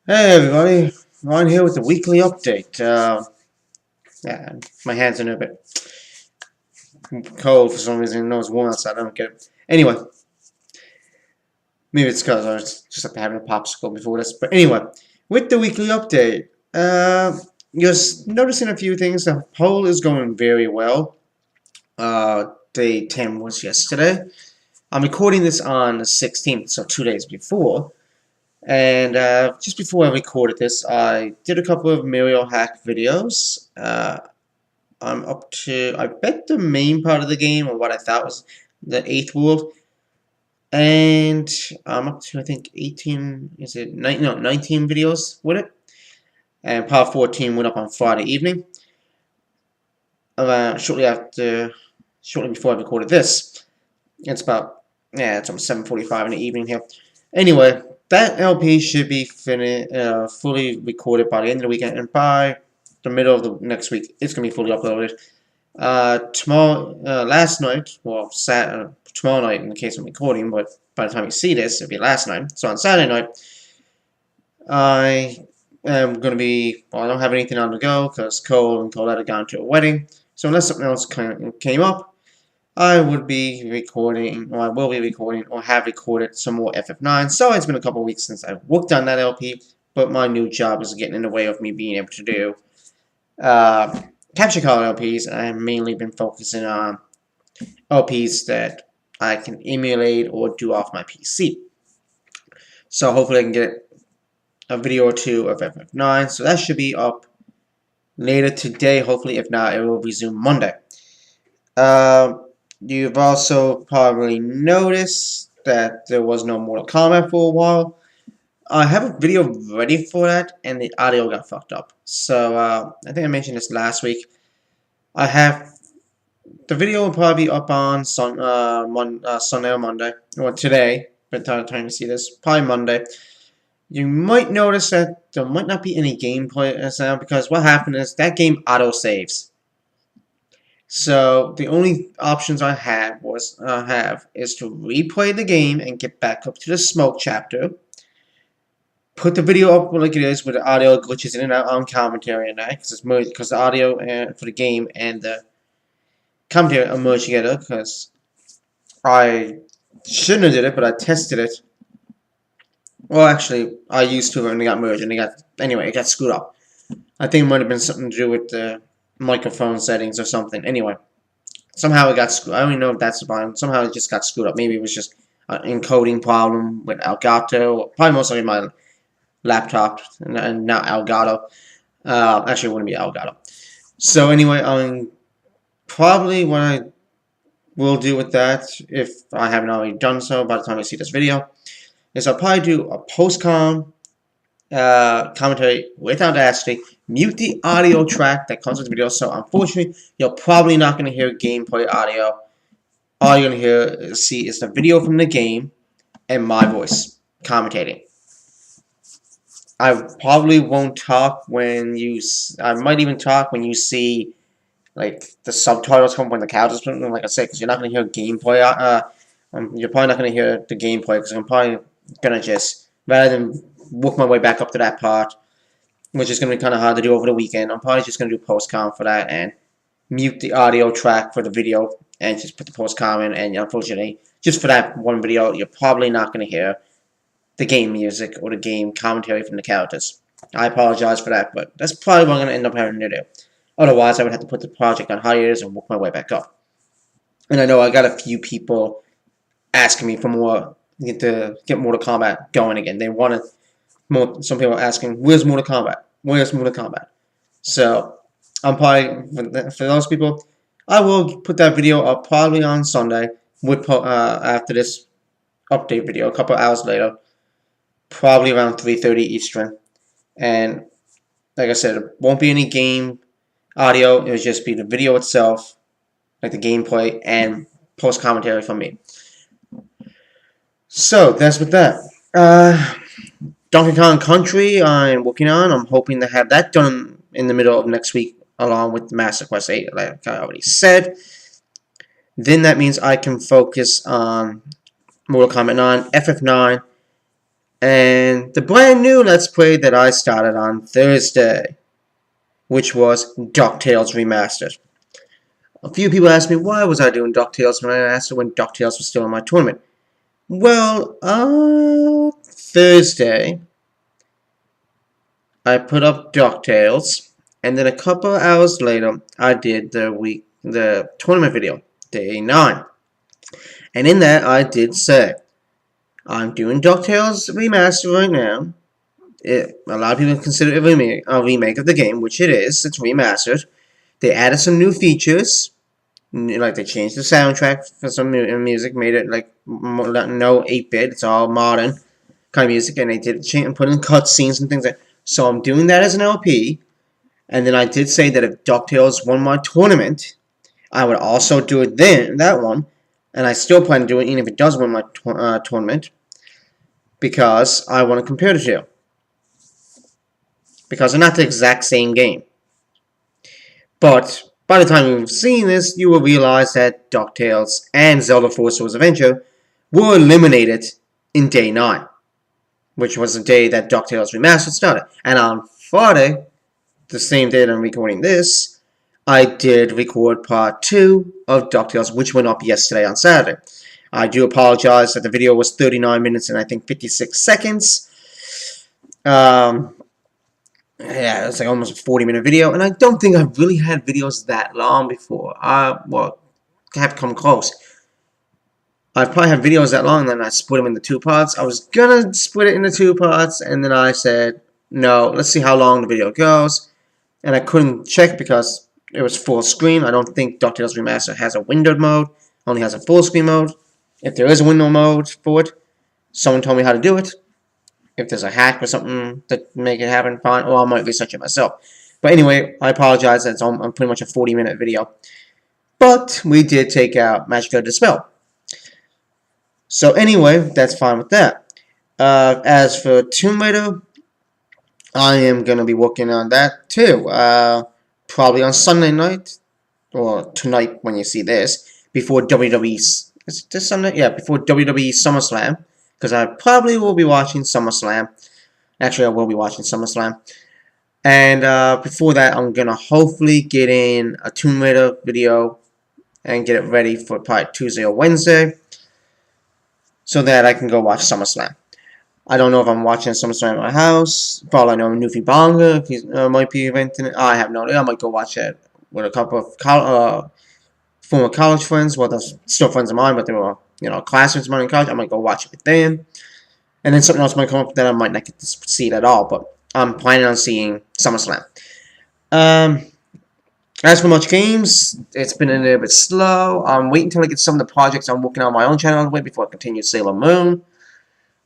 Hey everybody, Ryan here with the weekly update. Yeah, my hands are a bit cold for some reason. I know it's warm outside, I don't get it. Anyway, maybe it's because I was just like having a popsicle before this. But anyway, with the weekly update, just noticing a few things. The poll is going very well. Day 10 was yesterday. I'm recording this on the 16th, so 2 days before. And just before I recorded this, I did a couple of Mario hack videos. I'm up to, I bet the main part of the game, or what I thought was the 8th world, and I'm up to, I think, 18, is it, 19, no, 19 videos with it, and part 14 went up on Friday evening, shortly before I recorded this. It's about, yeah, it's almost 7:45 in the evening here. Anyway, that LP should be fully recorded by the end of the weekend, and by the middle of the next week, it's going to be fully uploaded. Last night, well, tomorrow night in the case of recording, but by the time you see this, it'll be last night. So on Saturday night, I am going to be, well, I don't have anything on the go because Cole and Colette had gone to a wedding. So unless something else came up, I would be recording, or I will be recording, or have recorded some more FF9. So it's been a couple weeks since I've worked on that LP, but my new job is getting in the way of me being able to do capture card LPs. I've mainly been focusing on LPs that I can emulate or do off my PC. So hopefully I can get a video or two of FF9. So that should be up later today, hopefully. If not, it will resume Monday. You've also probably noticed that there was no Mortal Kombat for a while. I have a video ready for that, and the audio got fucked up. So, I think I mentioned this last week. I have the video will probably be up on Sunday or Monday, or today, by the time you see this, probably Monday. You might notice that there might not be any gameplay sound, because what happened is that game auto-saves. So the only options I have is to replay the game and get back up to the smoke chapter, put the video up like it is with the audio glitches in and out on commentary and that, because it's merged, because the audio for the game and the commentary are merged together, because I shouldn't have did it, but I tested it. Well, actually, I used to, and they got merged, and it got screwed up. I think it might have been something to do with the microphone settings or something. Anyway, somehow it got screwed. I don't even know if that's the problem. Somehow it just got screwed up. Maybe it was just an encoding problem with Elgato. Probably mostly my laptop and not Elgato. Actually, it wouldn't be Elgato. So anyway, probably what I will do with that, if I haven't already done so by the time you see this video, is I'll probably do a post-com commentary with Audacity, mute the audio track that comes with the video. So unfortunately, you're probably not going to hear gameplay audio. All you're going to see is the video from the game and my voice commentating. I probably won't talk when I might even talk when you see like the subtitles come when the couch is playing. Like I said, because you're not going to hear gameplay. You're probably not going to hear the gameplay, because I'm probably going to just, rather than work my way back up to that part, which is going to be kind of hard to do over the weekend, I'm probably just going to do post-com for that and mute the audio track for the video and just put the post-com in. And unfortunately, just for that one video, you're probably not going to hear the game music or the game commentary from the characters. I apologize for that, but that's probably what I'm going to end up having to do. Otherwise, I would have to put the project on hiatus and work my way back up. And I know I got a few people asking me for more, to get Mortal Kombat going again. They wanted more. Some people are asking, "Where's Mortal Kombat? Where's Mortal Kombat?" So I'm probably, for those people, I will put that video up probably on Sunday with after this update video, a couple hours later, probably around 3:30 Eastern. And like I said, it won't be any game audio. It will just be the video itself, like the gameplay and post commentary from me. So that's with that. Donkey Kong Country I'm working on. I'm hoping to have that done in the middle of next week, along with Master Quest 8, like I already said. Then that means I can focus on Mortal Kombat 9, FF9, and the brand new Let's Play that I started on Thursday, which was DuckTales Remastered. A few people asked me why was I doing DuckTales Remastered when DuckTales was still in my tournament. Well, Thursday, I put up DuckTales, and then a couple of hours later, I did the tournament video, day 9. And in that, I did say, I'm doing DuckTales Remastered right now. A lot of people consider it a remake of the game, which it is. It's remastered. They added some new features. Like, they changed the soundtrack for some music, made it, like, no 8-bit. It's all modern kind of music, and they did change and put in cutscenes and things like that. So I'm doing that as an LP. And then I did say that if DuckTales won my tournament, I would also do it then, that one. And I still plan to do it even if it does win my tournament. Because I want to compare the two. Because they're not the exact same game. But by the time you've seen this, you will realize that DuckTales and Zelda Force Wars Adventure were eliminated in day 9. Which was the day that DuckTales Remastered started. And on Friday, the same day that I'm recording this, I did record part 2 of DuckTales, which went up yesterday on Saturday. I do apologize that the video was 39 minutes and I think 56 seconds. Yeah, it's like almost a 40-minute video, and I don't think I've really had videos that long before. Well, have come close. I've probably had videos that long, and then I split them into 2 parts. I was gonna split it into 2 parts, and then I said, no, let's see how long the video goes. And I couldn't check because it was full screen. I don't think DuckTales Remastered has a windowed mode, only has a full screen mode. If there is a window mode for it, someone told me how to do it. If there's a hack or something to make it happen, fine. Or I might research it myself. But anyway, I apologize. It's pretty much a 40-minute video. But we did take out Magicka Dispel. So anyway, that's fine with that. As for Tomb Raider, I am going to be working on that too. Probably on Sunday night, or tonight when you see this, before WWE. Is it this Sunday? Yeah, before WWE SummerSlam. Because I probably will be watching SummerSlam. Actually, I will be watching SummerSlam. And before that, I'm going to hopefully get in a Tomb Raider video and get it ready for probably Tuesday or Wednesday so that I can go watch SummerSlam. I don't know if I'm watching SummerSlam at my house. For all I know, Nufi Bonga might be eventing it. I have no idea. I might go watch it with a couple of former college friends. Well, they're still friends of mine, but they were, classmates of mine in college. I might go watch it with them. And then something else might come up that I might not get to see it at all. But I'm planning on seeing SummerSlam. As for much games, it's been a little bit slow. I'm waiting until I get some of the projects I'm working on my own channel with before I continue Sailor Moon,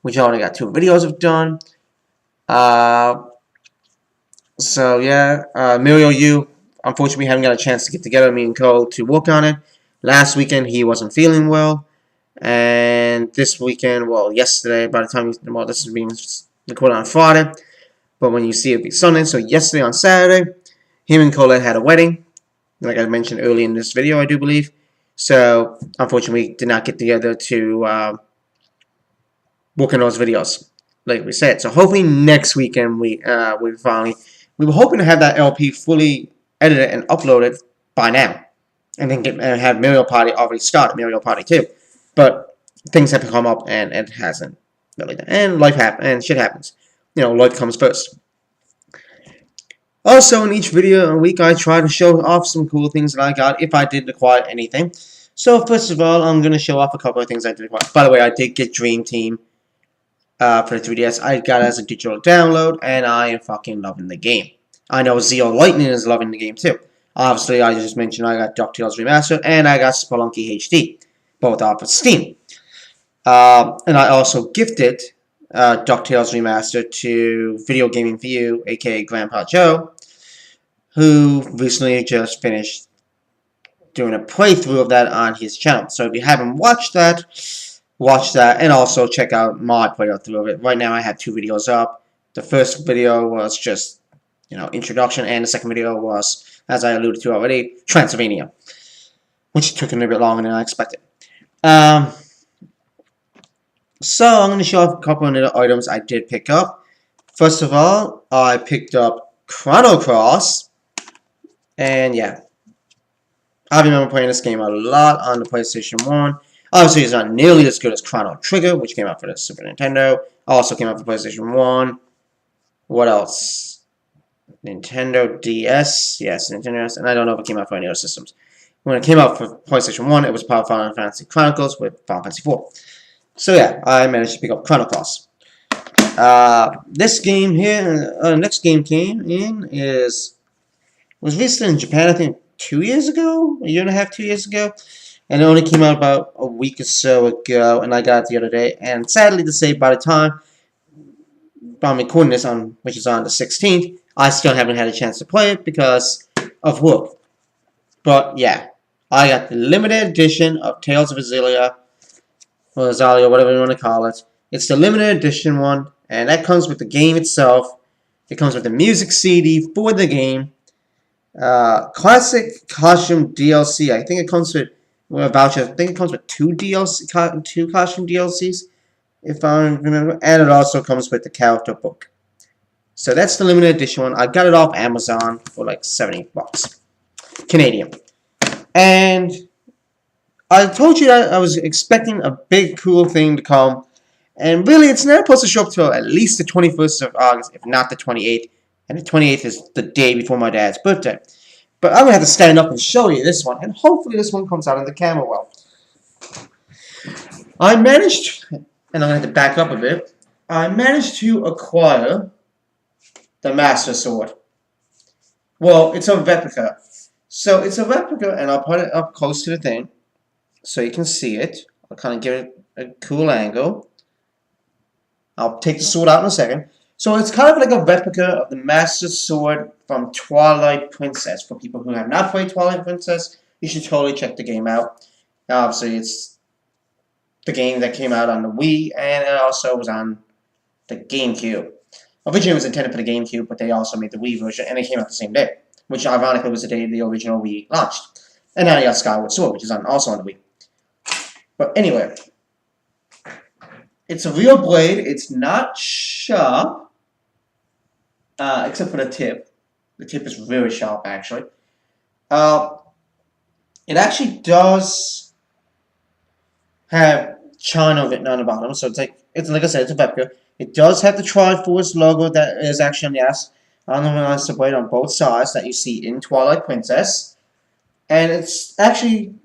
which I only got 2 videos I've done. So yeah, Mario U, unfortunately we haven't got a chance to get together, me and Cole, to work on it. Last weekend he wasn't feeling well, and this weekend, well, yesterday, by the time, this is being recorded on Friday, but when you see it, it'll be Sunday. So yesterday on Saturday, him and Colette had a wedding, like I mentioned earlier in this video, I do believe. So unfortunately, we did not get together to work on those videos, like we said. So hopefully next weekend we were hoping to have that LP fully edited and uploaded by now, and then have Mario Party already started, Mario Party 2. But things have come up and it hasn't really done. And life happens, and shit happens. Life comes first. Also, in each video a week, I try to show off some cool things that I got, if I did acquire anything. So, first of all, I'm going to show off a couple of things I did acquire. By the way, I did get Dream Team for the 3DS. I got it as a digital download, and I am fucking loving the game. I know Zeo Lightning is loving the game, too. Obviously, I just mentioned I got DuckTales Remastered, and I got Spelunky HD, both off of Steam. And I also gifted DuckTales Remastered to Video Gaming View, aka Grandpa Joe, who recently just finished doing a playthrough of that on his channel. So if you haven't watched that, watch that, and also check out my playthrough of it. Right now I have 2 videos up. The first video was just, introduction, and the second video was, as I alluded to already, Transylvania, which took a little bit longer than I expected. So I'm going to show off a couple of little items I did pick up. First of all, I picked up Chrono Cross, and yeah, I remember playing this game a lot on the PlayStation 1. Obviously, it's not nearly as good as Chrono Trigger, which came out for the Super Nintendo. Also came out for PlayStation 1. What else? Nintendo DS. Yes, Nintendo DS. And I don't know if it came out for any other systems. When it came out for PlayStation 1, it was part of Final Fantasy Chronicles with Final Fantasy 4. So yeah, I managed to pick up Chrono Cross. This game here, next game came in was released in Japan, I think, 2 years ago? A year and a half, 2 years ago? And it only came out about a week or so ago, and I got it the other day. And sadly to say, by the time I'm recording this on, which is on the 16th, I still haven't had a chance to play it because of work. But yeah, I got the limited edition of Tales of Xillia, or Xillia, whatever you want to call it. It's the limited edition one, and that comes with the game itself. It comes with the music CD for the game. Classic costume DLC. I think it comes with a voucher. I think it comes with two costume DLCs, if I remember, and it also comes with the character book. So that's the limited edition one. I got it off Amazon for like $70 Canadian, and I told you that I was expecting a big cool thing to come, and really it's not supposed to show up till at least the 21st of August, if not the 28th. And the 28th is the day before my dad's birthday. But I'm going to have to stand up and show you this one. And hopefully this one comes out in the camera well. I managed, and I'm going to have to back up a bit. I managed to acquire the Master Sword. Well, it's a replica. So it's a replica, and I'll put it up close to the thing so you can see it. I'll kind of give it a cool angle. I'll take the sword out in a second. So it's kind of like a replica of the Master Sword from Twilight Princess. For people who have not played Twilight Princess, you should totally check the game out. Obviously, it's the game that came out on the Wii, and it also was on the GameCube. Originally, it was intended for the GameCube, but they also made the Wii version, and it came out the same day, which ironically was the day the original Wii launched. And now you got Skyward Sword, which is also on the Wii. But anyway, it's a real blade. It's not sharp. Except for the tip. The tip is very sharp, actually. It actually does have China written on the bottom, so it's like I said, it's a replica. It does have the Triforce logo that is actually on the blade on both sides that you see in Twilight Princess, and it's actually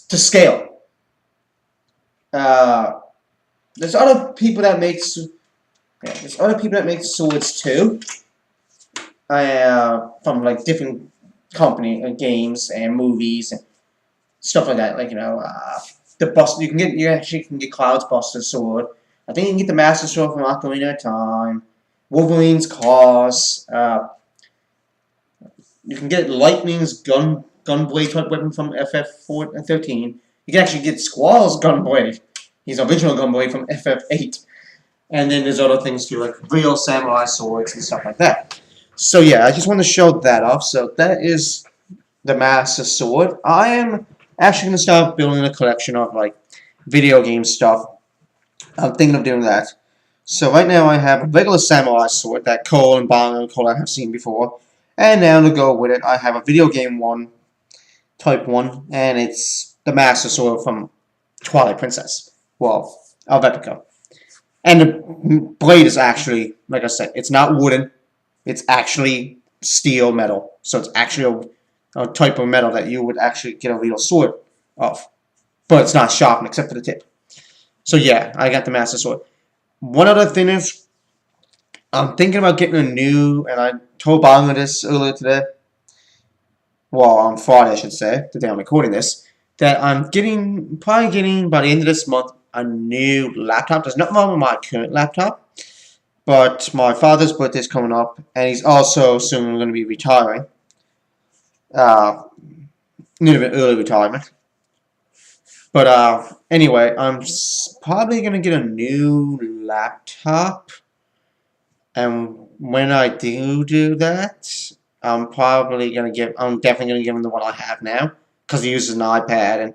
to scale. There's other people that make. Yeah, there's other people that make swords too, from like different games and movies and stuff like that. Like the Buster, you actually can get Cloud's Buster sword. I think you can get the Master Sword from Ocarina of Time, Wolverine's claws. You can get Lightning's gunblade type weapon from FF13. You can actually get Squall's gunblade, his original gunblade from FF8. And then there's other things too, like real samurai swords and stuff like that. So yeah, I just want to show that off. So that is the Master Sword. I am actually going to start building a collection of like video game stuff. I'm thinking of doing that. So right now I have a regular samurai sword that Cole and Bong and Cole have seen before. And now to go with it, I have a video game one, type 1, and it's the Master Sword from Twilight Princess. Well, a replica. And the blade is actually, like I said, it's not wooden. It's actually steel metal. So it's actually a type of metal that you would actually get a real sword of. But it's not sharpened except for the tip. So yeah, I got the Master Sword. One other thing is, I'm thinking about getting a new, and I told Bongo this earlier today. Well, on Friday, I should say, the day I'm recording this, that I'm probably getting, by the end of this month, a new laptop. There's nothing wrong with my current laptop, but my father's birthday is coming up, and he's also soon going to be retiring. A little bit early retirement. But anyway, I'm probably going to get a new laptop, and when I do that, I'm definitely going to give him the one I have now, because he uses an iPad,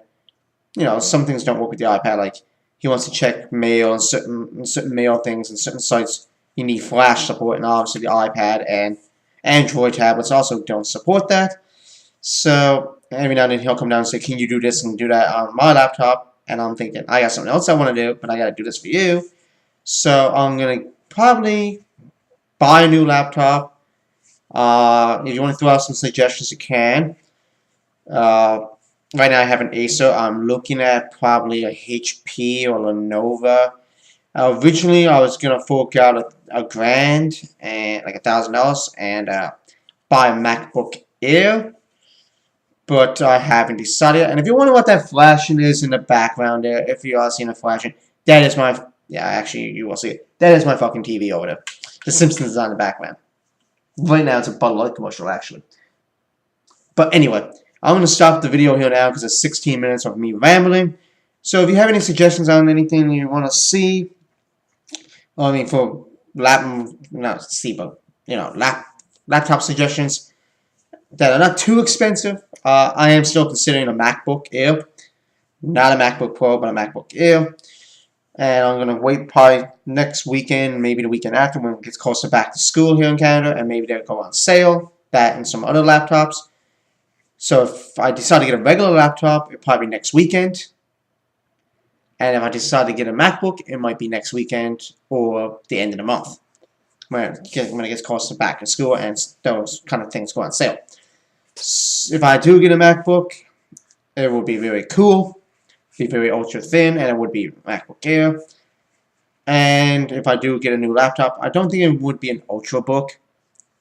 and some things don't work with the iPad, like he wants to check mail and certain mail things and certain sites you need flash support, and obviously the iPad and Android tablets also don't support that. So every now and then he'll come down and say, can you do this and do that on my laptop? And I'm thinking, I got something else I want to do, but I got to do this for you. So I'm going to probably buy a new laptop. If you want to throw out some suggestions, you can. Right now I have an Acer. I'm looking at probably a HP or Lenovo. Originally I was going to fork out a grand and like $1,000 and buy a MacBook Air. But I haven't decided. And if you wonder what that flashing is in the background there, if you are seeing a flashing, that is my, yeah, actually, you will see it. That is my fucking TV over there. The Simpsons is on the background. Right now, it's a Bud Light commercial, actually. But anyway, I'm going to stop the video here now because it's 16 minutes of me rambling. So if you have any suggestions on anything you want to see, I mean, for laptop suggestions that are not too expensive, I am still considering a MacBook Air. Not a MacBook Pro, but a MacBook Air. And I'm going to wait probably next weekend, maybe the weekend after when it gets closer back to school here in Canada, and maybe they'll go on sale, that and some other laptops. So if I decide to get a regular laptop, it'll probably be next weekend. And if I decide to get a MacBook, it might be next weekend or the end of the month, when it gets closer back to school and those kind of things go on sale. If I do get a MacBook, it will be very cool, be very ultra thin, and it would be MacBook Air. And if I do get a new laptop, I don't think it would be an Ultrabook.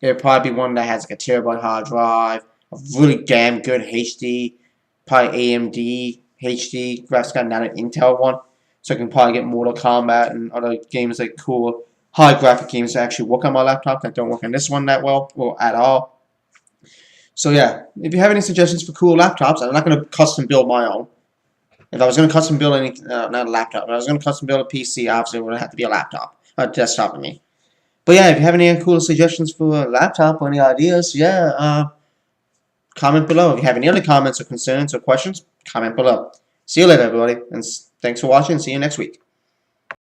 It would probably be one that has like a terabyte hard drive, a really damn good HD, probably AMD HD graphics card, not an Intel one. So I can probably get Mortal Kombat and other games like cool high graphic games that actually work on my laptop that don't work on this one that well or at all. So yeah, if you have any suggestions for cool laptops, I'm not going to custom build my own. If I was going to custom build any, not a laptop, if I was going to custom build a PC, obviously it would have to be a laptop, a desktop for me. But yeah, if you have any cool suggestions for a laptop or any ideas, yeah, comment below. If you have any other comments or concerns or questions, comment below. See you later, everybody, and thanks for watching. See you next week.